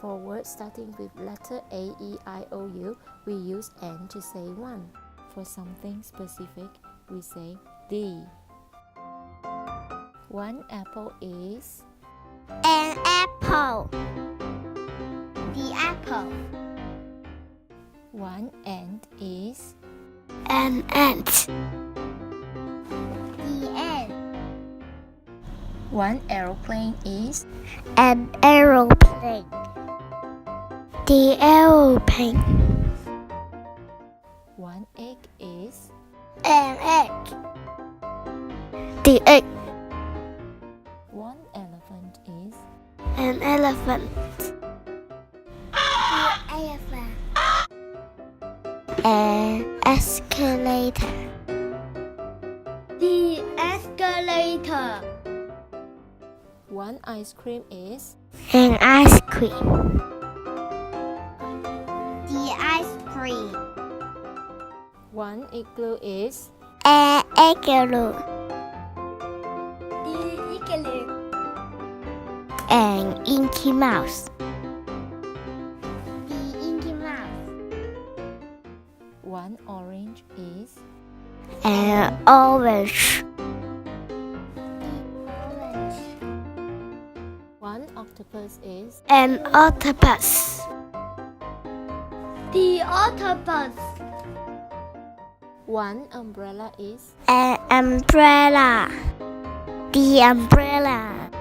For words starting with letter A, E, I, O, U, we use N to say one. For something specific, we say the. One apple is an apple. The apple. One ant is An ant. The ant. One aeroplane is An aeroplane. The aeroplane. One egg is An egg. The egg. One elephant is An elephant. The elephant. An escalator. The escalator. One ice cream is An ice cream. The ice cream. One igloo is An igloo. The igloo. An Inky Mouse. The Inky Mouse. One orange is An orange. The orange. One octopus is An octopus. The octopus. One umbrella is An umbrella. The umbrella.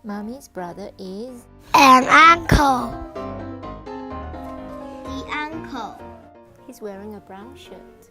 Mommy's brother is An uncle. The uncle. He's wearing a brown shirt.